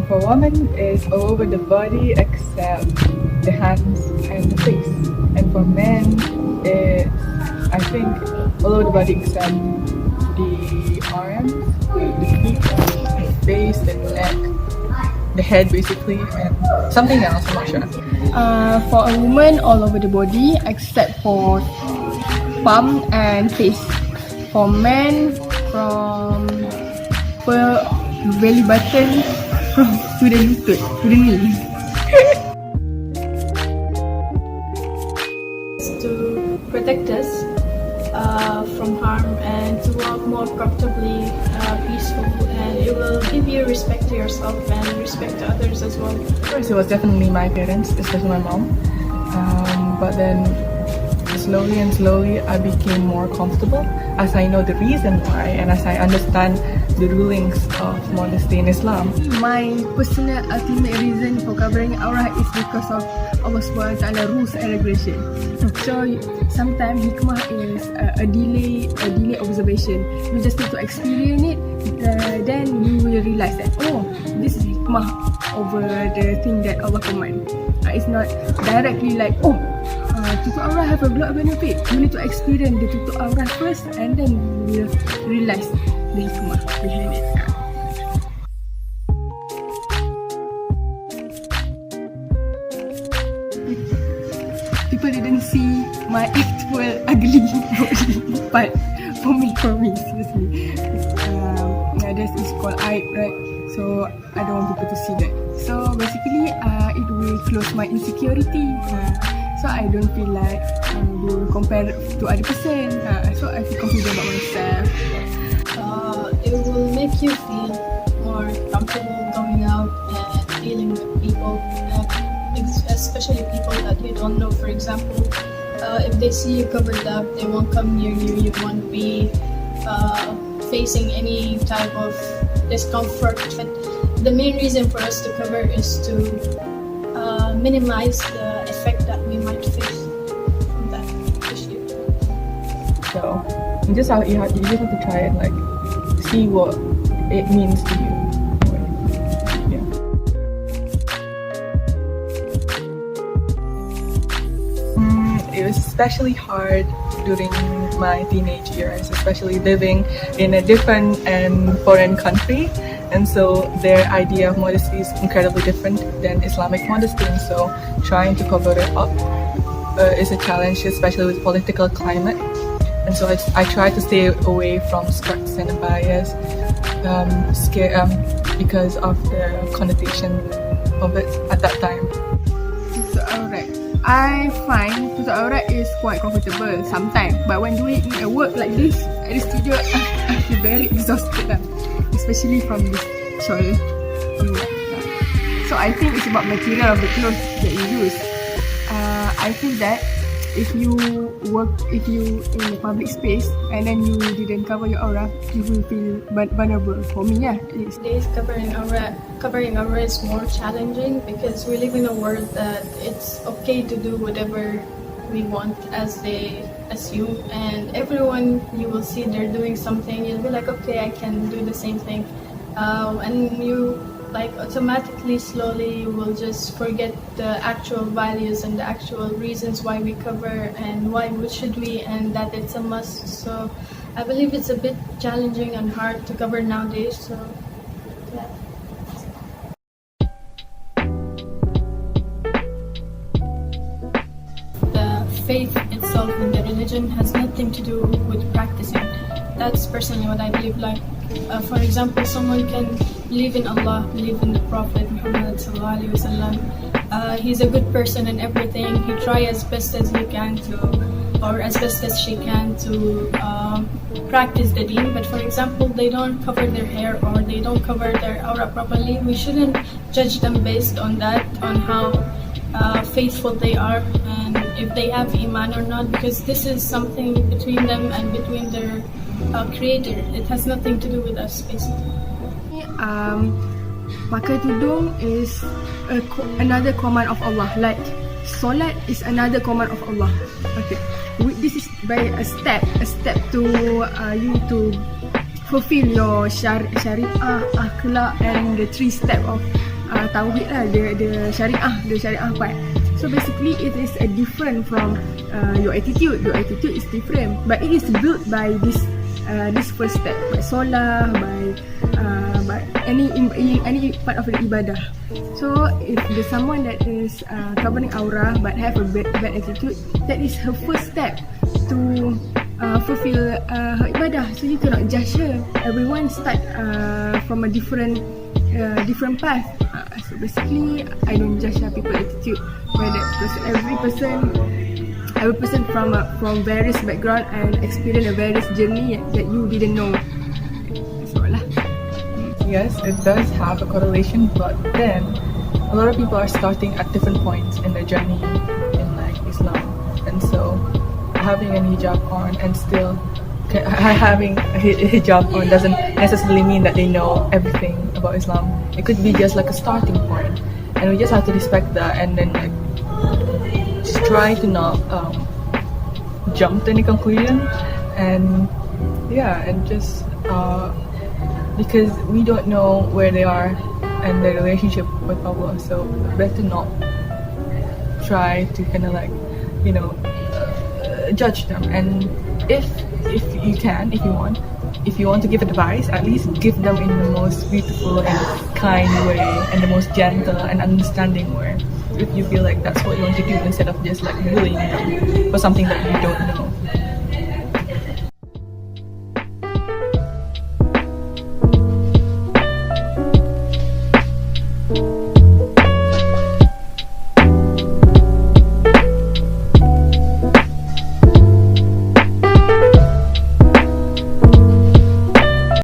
For women, it's all over the body except the hands and the face. And for men, it's I think all over the body except the arms, the feet, the face, the neck, the head basically, and something else, I'm not sure. For a woman, all over the body except for palm and face. For men, from belly button to the lutut, to the knee. To protect us from harm and to walk more comfortably, peaceful, and it will give you respect to yourself and respect to others as well. First, it was definitely my parents, especially my mom. But then slowly I became more comfortable as I know the reason why and as I understand the rulings of modesty in Islam. My personal ultimate reason for covering aurah is because of Allah SWT rules and regulation. So sometimes hikmah is a delay observation. You just need to experience it, then you will realize that this is hikmah over the thing that Allah command. It's not directly like tutup aurah have a lot of benefit. You need to experience the tutup aurah first and then you will realize the hikmah behind it. People didn't see my actual ugly body, but for me, seriously, this is called aib, right? So I don't want people to see that. So basically, it will close my insecurity. So I don't feel like being compared to other person. So I feel confident about myself. It will make you feel more comfortable going out and dealing with people, especially people that you don't know. For example, if they see you covered up, they won't come near you. You won't be facing any type of discomfort. But the main reason for us to cover is to minimize the effect that we might face from that issue. So you just have to try it, like see what it means to you. Yeah. It was especially hard during my teenage years, especially living in a different and foreign country. And so their idea of modesty is incredibly different than Islamic modesty. And so trying to cover it up is a challenge, especially with political climate. And so I try to stay away from skirts and abayas because of the connotation of it at that time. So alright, I find tutup aurat is quite comfortable sometimes, but when doing a work like this at the studio, I feel very exhausted, especially from this shawl. So I think it's about material of the clothes that you use. I feel that if you in a public space and then you didn't cover your aurah, you will feel vulnerable. For me, at least. Today's covering aurah is more challenging because we live in a world that it's okay to do whatever we want as they assume, and everyone you will see they're doing something, you'll be like, okay, I can do the same thing, and you like automatically slowly will just forget the actual values and the actual reasons why we cover and why should we, and that it's a must. So I believe it's a bit challenging and hard to cover nowadays. So yeah. The faith itself in the religion has nothing to do with practicing. That's personally what I believe. Like for example, someone can believe in Allah, believe in the Prophet Muhammad sallallahu alaihi wasallam. He's a good person and everything. He try as best as he can to, or as best as she can to practice the deen. But for example, they don't cover their hair or they don't cover their aurah properly. We shouldn't judge them based on that, on how faithful they are and if they have iman or not, because this is something between them and between their creator. It has nothing to do with us, basically. Pakai tudung is another command of Allah. Like solat is another command of Allah. Okay, this is by a step to you to fulfill your syariah, akhlak, and the 3 step of tauhid lah, the syariah part. So basically it is a different from your attitude. Your attitude is different, but it is built by this first step, by solah, by any part of the ibadah. So if there's someone that is covering aurah but have a bad attitude, that is her first step to fulfill her ibadah. So you cannot judge her. Everyone start from a different path. So basically, I don't judge people's attitude. Whether every person from various background and experience a various journey that you didn't know. That's all lah. Yes, it does have a correlation, but then a lot of people are starting at different points in their journey in like Islam, and so having a hijab on and still having a hijab on doesn't necessarily mean that they know everything about Islam. It could be just like a starting point, and we just have to respect that, and then like just try to not jump to any conclusion, and just because we don't know where they are and their relationship with Allah, so better not try to kind of like judge them. And if you want to give advice, at least give them in the most beautiful and kind way and the most gentle and understanding way, if you feel like that's what you want to do, instead of just like bullying them for something that you don't know.